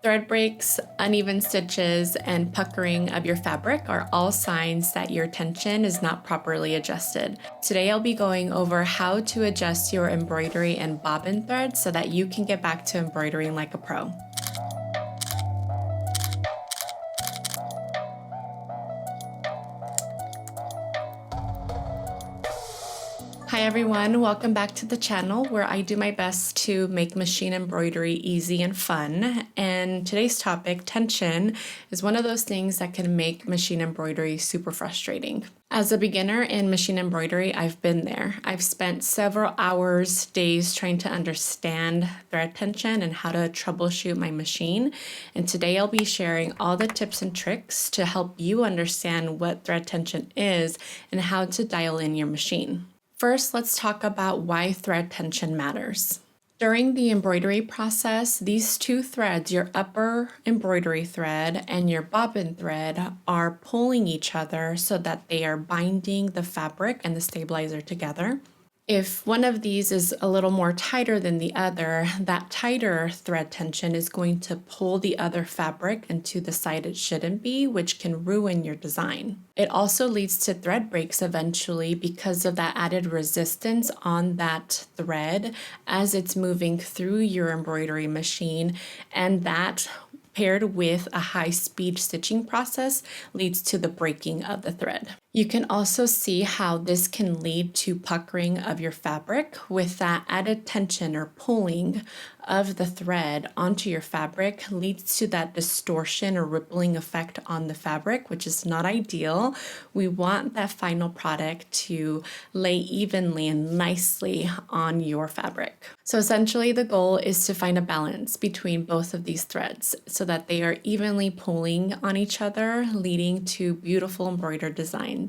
Thread breaks, uneven stitches, and puckering of your fabric are all signs that your tension is not properly adjusted. Today I'll be going over how to adjust your embroidery and bobbin thread so that you can get back to embroidering like a pro. Hi everyone, welcome back to the channel where I do my best to make machine embroidery easy and fun. And today's topic, tension, is one of those things that can make machine embroidery super frustrating. As a beginner in machine embroidery, I've been there. I've spent several hours, days trying to understand thread tension and how to troubleshoot my machine. And today I'll be sharing all the tips and tricks to help you understand what thread tension is and how to dial in your machine. First, let's talk about why thread tension matters. During the embroidery process, these two threads, your upper embroidery thread and your bobbin thread, are pulling each other so that they are binding the fabric and the stabilizer together. If one of these is a little more tighter than the other, that tighter thread tension is going to pull the other fabric into the side it shouldn't be, which can ruin your design. It also leads to thread breaks eventually because of that added resistance on that thread as it's moving through your embroidery machine, and that paired with a high-speed stitching process leads to the breaking of the thread. You can also see how this can lead to puckering of your fabric with that added tension or pulling of the thread onto your fabric leads to that distortion or rippling effect on the fabric, which is not ideal. We want that final product to lay evenly and nicely on your fabric. So essentially the goal is to find a balance between both of these threads so that they are evenly pulling on each other, leading to beautiful embroidered designs.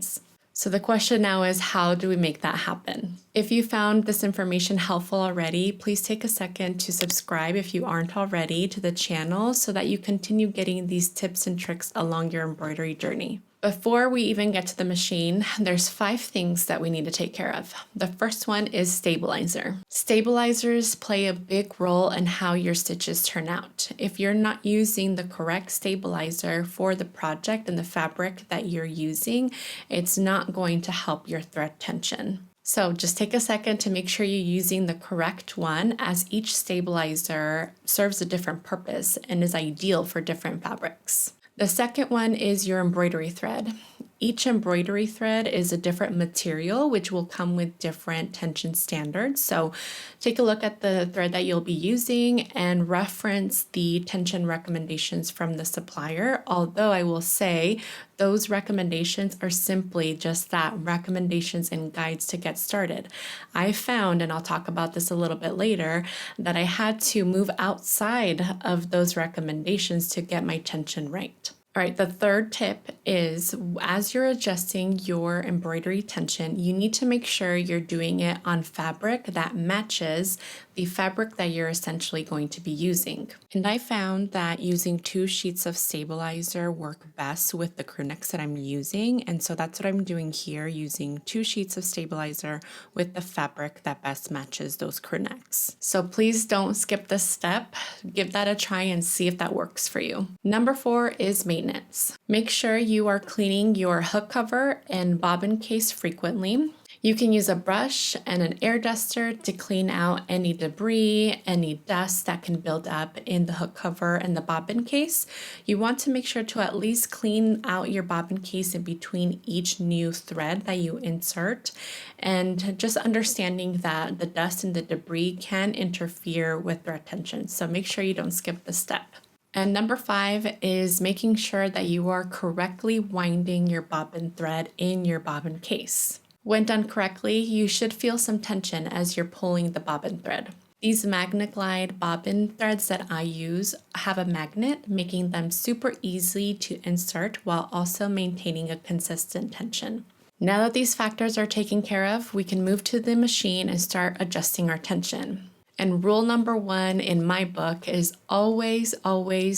So the question now is, how do we make that happen? If you found this information helpful already, please take a second to subscribe if you aren't already to the channel so that you continue getting these tips and tricks along your embroidery journey. Before we even get to the machine, there's 5 things that we need to take care of. The first one is stabilizer. Stabilizers play a big role in how your stitches turn out. If you're not using the correct stabilizer for the project and the fabric that you're using, it's not going to help your thread tension. So just take a second to make sure you're using the correct one, as each stabilizer serves a different purpose and is ideal for different fabrics. The second one is your embroidery thread. Each embroidery thread is a different material, which will come with different tension standards. So take a look at the thread that you'll be using and reference the tension recommendations from the supplier. Although I will say those recommendations are simply just that, recommendations and guides to get started. I found, and I'll talk about this a little bit later, that I had to move outside of those recommendations to get my tension right. All right, the third tip is, as you're adjusting your embroidery tension, you need to make sure you're doing it on fabric that matches the fabric that you're essentially going to be using. And I found that using 2 sheets of stabilizer work best with the crewnecks that I'm using. And so that's what I'm doing here, using 2 sheets of stabilizer with the fabric that best matches those crewnecks. So please don't skip this step. Give that a try and see if that works for you. Number 4 is maintenance. Make sure you are cleaning your hook cover and bobbin case frequently. You can use a brush and an air duster to clean out any debris, any dust that can build up in the hook cover and the bobbin case. You want to make sure to at least clean out your bobbin case in between each new thread that you insert, and just understanding that the dust and the debris can interfere with thread tension. So make sure you don't skip this step. And number 5 is making sure that you are correctly winding your bobbin thread in your bobbin case. When done correctly, you should feel some tension as you're pulling the bobbin thread. These MagnaGlide bobbin threads that I use have a magnet, making them super easy to insert while also maintaining a consistent tension. Now that these factors are taken care of, we can move to the machine and start adjusting our tension. And rule number 1 in my book is always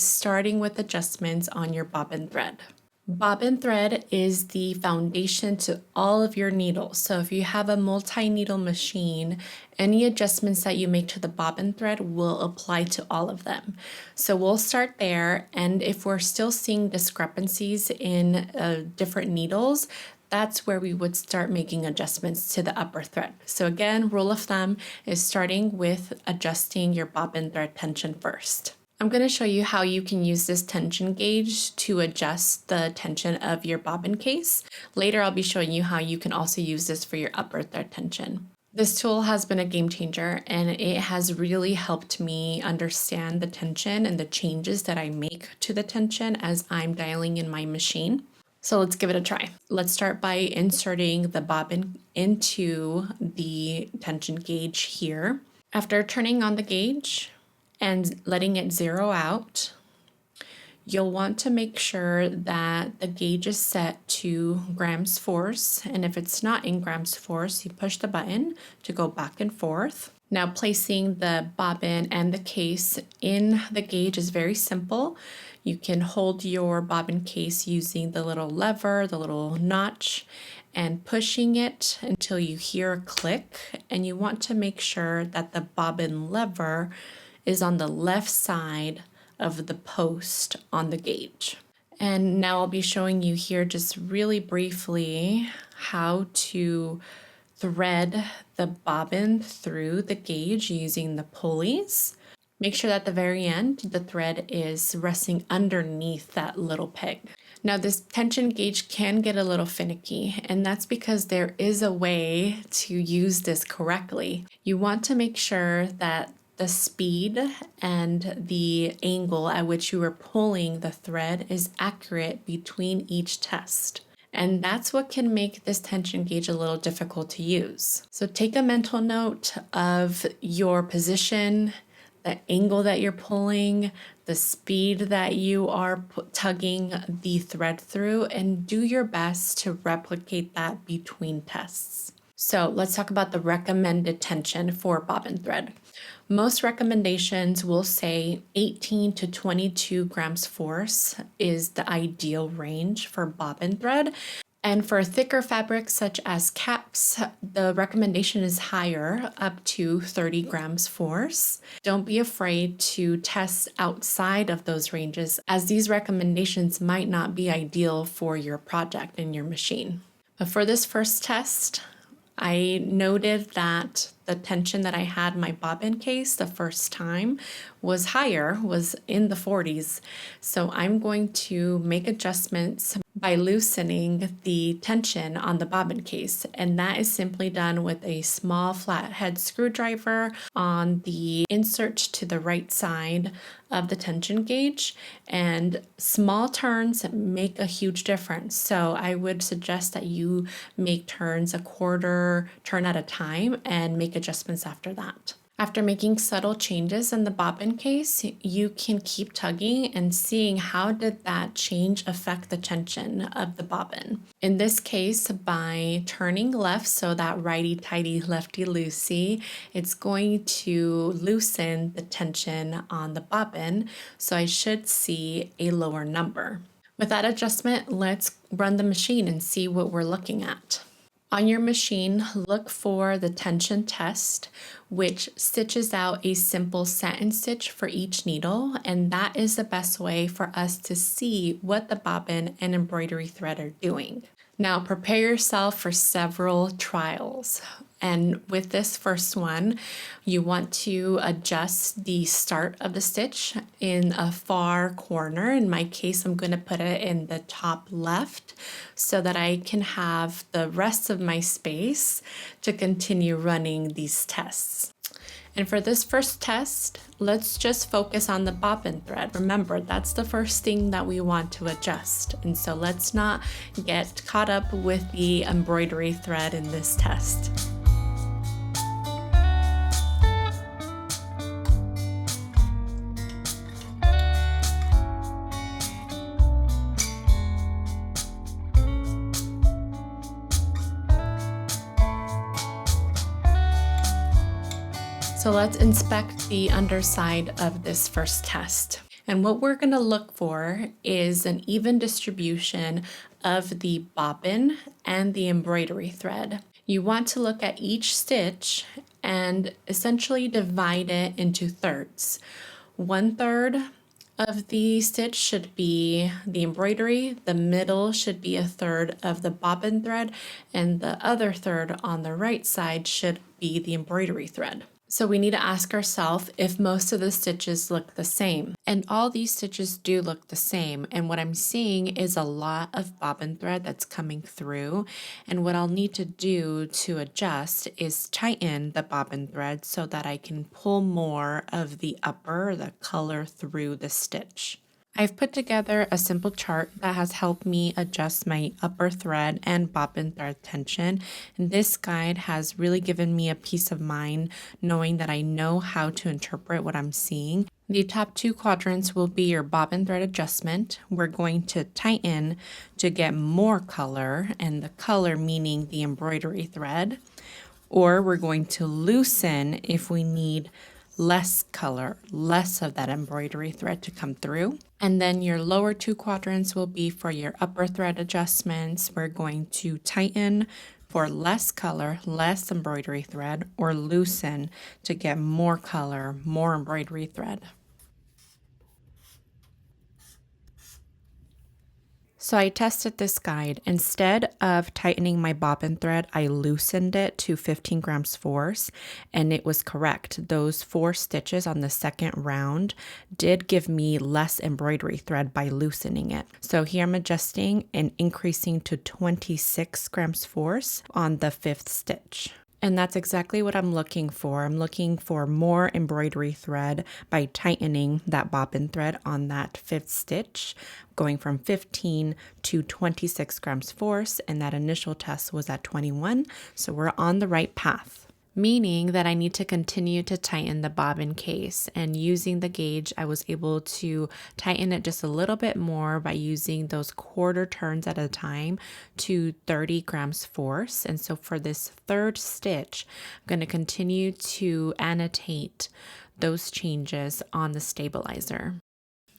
starting with adjustments on your bobbin thread. Bobbin thread is the foundation to all of your needles. So if you have a multi-needle machine, any adjustments that you make to the bobbin thread will apply to all of them. So we'll start there, and if we're still seeing discrepancies in different needles, that's where we would start making adjustments to the upper thread. So again, rule of thumb is starting with adjusting your bobbin thread tension first. I'm going to show you how you can use this tension gauge to adjust the tension of your bobbin case. Later, I'll be showing you how you can also use this for your upper thread tension. This tool has been a game changer, and it has really helped me understand the tension and the changes that I make to the tension as I'm dialing in my machine. So let's give it a try. Let's start by inserting the bobbin into the tension gauge here. After turning on the gauge and letting it zero out, you'll want to make sure that the gauge is set to grams force. And if it's not in grams force, you push the button to go back and forth. Now placing the bobbin and the case in the gauge is very simple. You can hold your bobbin case using the little lever, the little notch, and pushing it until you hear a click. And you want to make sure that the bobbin lever is on the left side of the post on the gauge. And now I'll be showing you here just really briefly how to thread the bobbin through the gauge using the pulleys. Make sure that at the very end, the thread is resting underneath that little peg. Now this tension gauge can get a little finicky, and that's because there is a way to use this correctly. You want to make sure that the speed and the angle at which you are pulling the thread is accurate between each test. And that's what can make this tension gauge a little difficult to use. So take a mental note of your position, the angle that you're pulling, the speed that you are tugging the thread through, and do your best to replicate that between tests. So let's talk about the recommended tension for bobbin thread. Most recommendations will say 18 to 22 grams force is the ideal range for bobbin thread. And for thicker fabrics such as caps, the recommendation is higher, up to 30 grams force. Don't be afraid to test outside of those ranges, as these recommendations might not be ideal for your project and your machine. But for this first test, I noted that the tension that I had in my bobbin case the first time was higher, was in the 40s. So I'm going to make adjustments by loosening the tension on the bobbin case. And that is simply done with a small flathead screwdriver on the insert to the right side of the tension gauge. And small turns make a huge difference. So I would suggest that you make turns a quarter turn at a time and make adjustments after that. After making subtle changes in the bobbin case, you can keep tugging and seeing how did that change affect the tension of the bobbin. In this case, by turning left, so that righty-tighty, lefty-loosey, it's going to loosen the tension on the bobbin, so I should see a lower number. With that adjustment, let's run the machine and see what we're looking at. On your machine, look for the tension test, which stitches out a simple satin stitch for each needle, and that is the best way for us to see what the bobbin and embroidery thread are doing. Now prepare yourself for several trials. And with this first one, you want to adjust the start of the stitch in a far corner. In my case, I'm going to put it in the top left so that I can have the rest of my space to continue running these tests. And for this first test, let's just focus on the bobbin thread. Remember, that's the first thing that we want to adjust. And so let's not get caught up with the embroidery thread in this test. So let's inspect the underside of this first test. And what we're going to look for is an even distribution of the bobbin and the embroidery thread. You want to look at each stitch and essentially divide it into thirds. 1/3 of the stitch should be the embroidery, the middle should be 1/3 of the bobbin thread, and the other third on the right side should be the embroidery thread. So we need to ask ourselves if most of the stitches look the same. And all these stitches do look the same. And what I'm seeing is a lot of bobbin thread that's coming through. And what I'll need to do to adjust is tighten the bobbin thread so that I can pull more of the color through the stitch. I've put together a simple chart that has helped me adjust my upper thread and bobbin thread tension. And this guide has really given me a peace of mind knowing that I know how to interpret what I'm seeing. The top 2 quadrants will be your bobbin thread adjustment. We're going to tighten to get more color, and the color meaning the embroidery thread. Or we're going to loosen if we need less color, less of that embroidery thread to come through. And then your lower 2 quadrants will be for your upper thread adjustments. We're going to tighten for less color, less embroidery thread, or loosen to get more color, more embroidery thread. So I tested this guide. Instead of tightening my bobbin thread, I loosened it to 15 grams force, and it was correct. Those 4 stitches on the second round did give me less embroidery thread by loosening it. So here I'm adjusting and increasing to 26 grams force on the 5th stitch. And that's exactly what I'm looking for. I'm looking for more embroidery thread by tightening that bobbin thread on that 5th stitch, going from 15 to 26 grams force, and that initial test was at 21, so we're on the right path. Meaning that I need to continue to tighten the bobbin case, and using the gauge I was able to tighten it just a little bit more by using those quarter turns at a time to 30 grams force. And so for this 3rd stitch, I'm going to continue to annotate those changes on the stabilizer.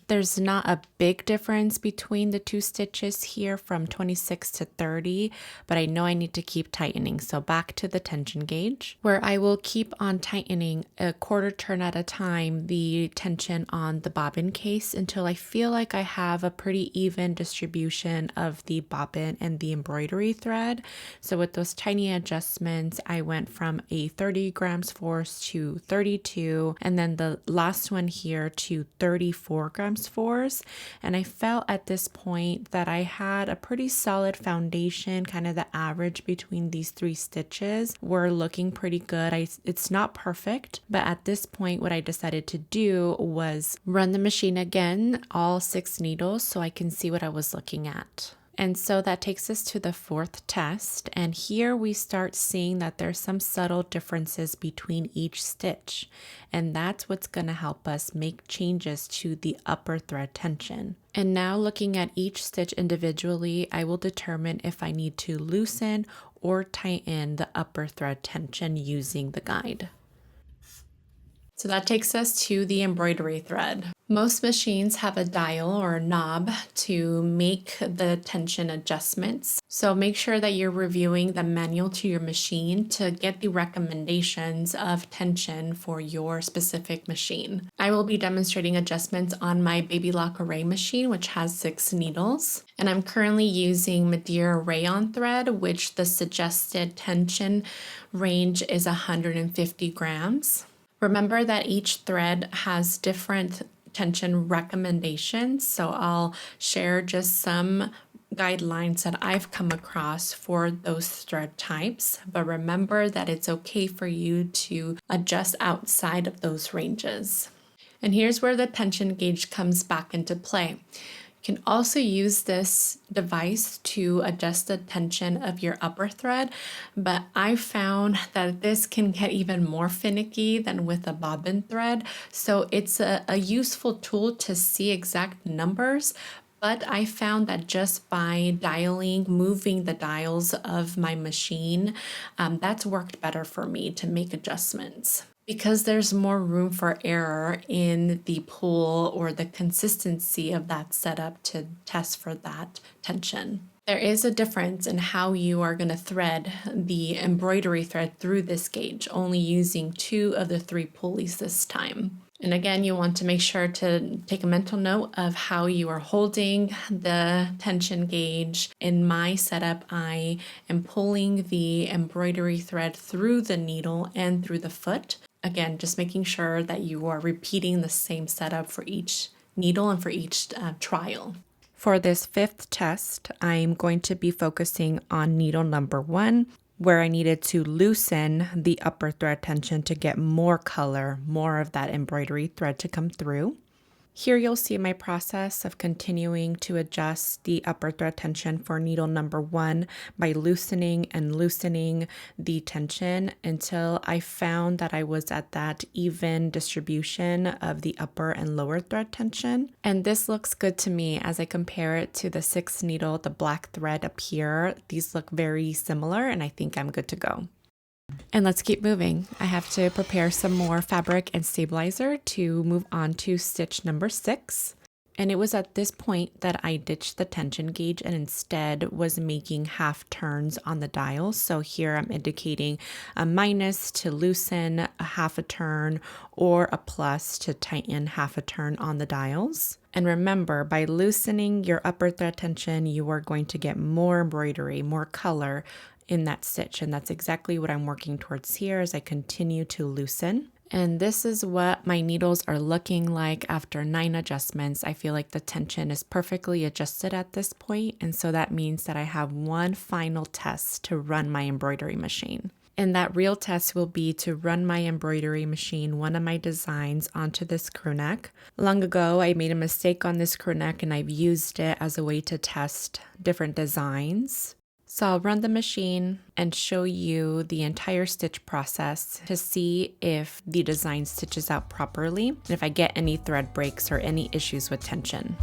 There's not a big difference between the 2 stitches here from 26 to 30, but I know I need to keep tightening. So back to the tension gauge, where I will keep on tightening a quarter turn at a time the tension on the bobbin case until I feel like I have a pretty even distribution of the bobbin and the embroidery thread. So with those tiny adjustments, I went from a 30 grams force to 32, and then the last one here to 34 grams force. And I felt at this point that I had a pretty solid foundation, kind of the average between these 3 stitches were looking pretty good. It's not perfect, but at this point what I decided to do was run the machine again, all 6 needles, so I can see what I was looking at. And so that takes us to the 4th test. And here we start seeing that there's some subtle differences between each stitch. And that's what's going to help us make changes to the upper thread tension. And now looking at each stitch individually, I will determine if I need to loosen or tighten the upper thread tension using the guide. So that takes us to the embroidery thread. Most machines have a dial or a knob to make the tension adjustments. So make sure that you're reviewing the manual to your machine to get the recommendations of tension for your specific machine. I will be demonstrating adjustments on my Baby Lock Array machine, which has 6 needles. And I'm currently using Madeira rayon thread, which the suggested tension range is 150 grams. Remember that each thread has different tension recommendations, so I'll share just some guidelines that I've come across for those thread types, but remember that it's okay for you to adjust outside of those ranges. And here's where the tension gauge comes back into play. You can also use this device to adjust the tension of your upper thread, but I found that this can get even more finicky than with a bobbin thread. So it's a useful tool to see exact numbers, but I found that just by moving the dials of my machine, that's worked better for me to make adjustments. because there's more room for error in the pull or the consistency of that setup to test for that tension. There is a difference in how you are going to thread the embroidery thread through this gauge, only using 2 of the 3 pulleys this time. And again, you want to make sure to take a mental note of how you are holding the tension gauge. In my setup, I am pulling the embroidery thread through the needle and through the foot. Again, just making sure that you are repeating the same setup for each needle and for each trial. For this 5th test, I'm going to be focusing on needle number 1, where I needed to loosen the upper thread tension to get more color, more of that embroidery thread to come through. Here you'll see my process of continuing to adjust the upper thread tension for needle number 1 by loosening and loosening the tension until I found that I was at that even distribution of the upper and lower thread tension. And this looks good to me as I compare it to the 6th needle, the black thread up here. These look very similar and I think I'm good to go. And let's keep moving. I have to prepare some more fabric and stabilizer to move on to stitch number 6. And it was at this point that I ditched the tension gauge and instead was making half turns on the dial. So here I'm indicating a minus to loosen a half a turn or a plus to tighten half a turn on the dials. And remember, by loosening your upper thread tension, you are going to get more embroidery, more color in that stitch. And that's exactly what I'm working towards here as I continue to loosen. And this is what my needles are looking like after 9 adjustments. I feel like the tension is perfectly adjusted at this point, and so that means that I have one final test to run my embroidery machine. And that real test will be to run my embroidery machine, one of my designs, onto this crew neck. Long ago, I made a mistake on this crew neck and I've used it as a way to test different designs. So I'll run the machine and show you the entire stitch process to see if the design stitches out properly and if I get any thread breaks or any issues with tension.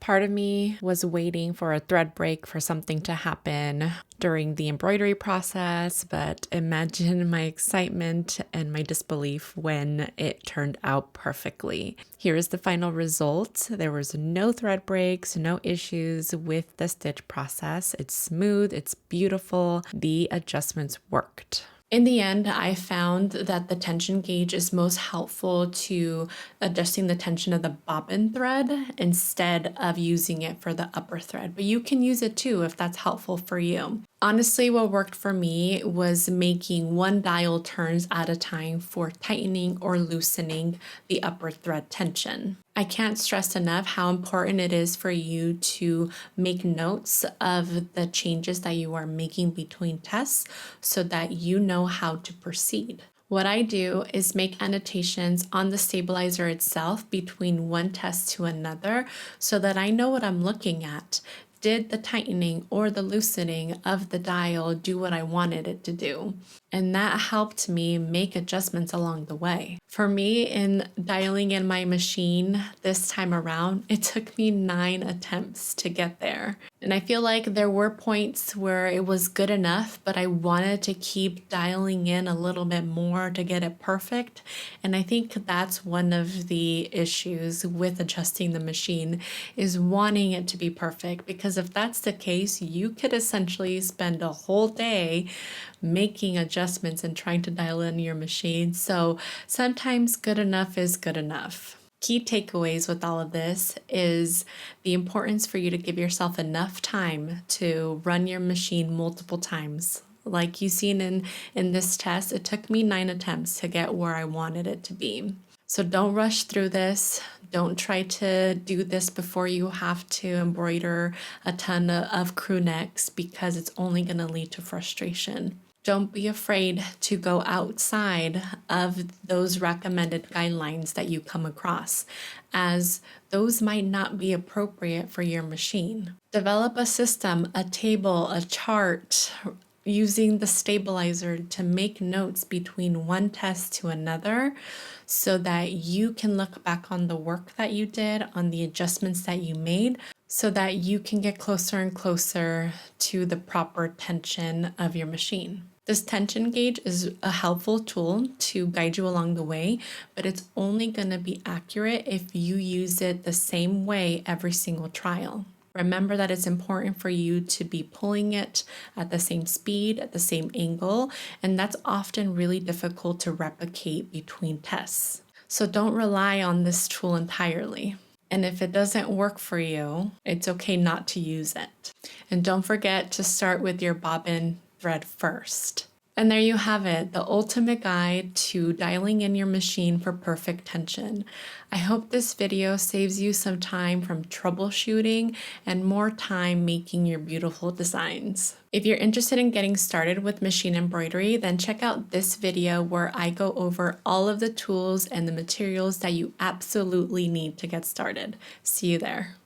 Part of me was waiting for a thread break for something to happen during the embroidery process, but imagine my excitement and my disbelief when it turned out perfectly. Here is the final result. There was no thread breaks, no issues with the stitch process. It's smooth, it's beautiful. The adjustments worked. In the end, I found that the tension gauge is most helpful to adjusting the tension of the bobbin thread instead of using it for the upper thread. But you can use it too if that's helpful for you. Honestly, what worked for me was making one dial turns at a time for tightening or loosening the upper thread tension. I can't stress enough how important it is for you to make notes of the changes that you are making between tests so that you know how to proceed. What I do is make annotations on the stabilizer itself between one test to another so that I know what I'm looking at. Did the tightening or the loosening of the dial do what I wanted it to do? And that helped me make adjustments along the way. For me, in dialing in my machine this time around, it took me 9 attempts to get there. And I feel like there were points where it was good enough, but I wanted to keep dialing in a little bit more to get it perfect. And I think that's one of the issues with adjusting the machine is wanting it to be perfect. Because if that's the case, you could essentially spend a whole day making adjustments and trying to dial in your machine. So sometimes good enough is good enough. Key takeaways with all of this is the importance for you to give yourself enough time to run your machine multiple times. Like you've seen in this test, it took me 9 attempts to get where I wanted it to be. So don't rush through this. Don't try to do this before you have to embroider a ton of crew necks because it's only going to lead to frustration. Don't be afraid to go outside of those recommended guidelines that you come across, as those might not be appropriate for your machine. Develop a system, a table, a chart, using the stabilizer to make notes between one test to another so that you can look back on the work that you did, on the adjustments that you made, so that you can get closer and closer to the proper tension of your machine. This tension gauge is a helpful tool to guide you along the way, but it's only going to be accurate if you use it the same way every single trial. Remember that it's important for you to be pulling it at the same speed, at the same angle, and that's often really difficult to replicate between tests. So don't rely on this tool entirely. And if it doesn't work for you, it's okay not to use it. And don't forget to start with your bobbin thread first. And there you have it, the ultimate guide to dialing in your machine for perfect tension. I hope this video saves you some time from troubleshooting and more time making your beautiful designs. If you're interested in getting started with machine embroidery, then check out this video where I go over all of the tools and the materials that you absolutely need to get started. See you there.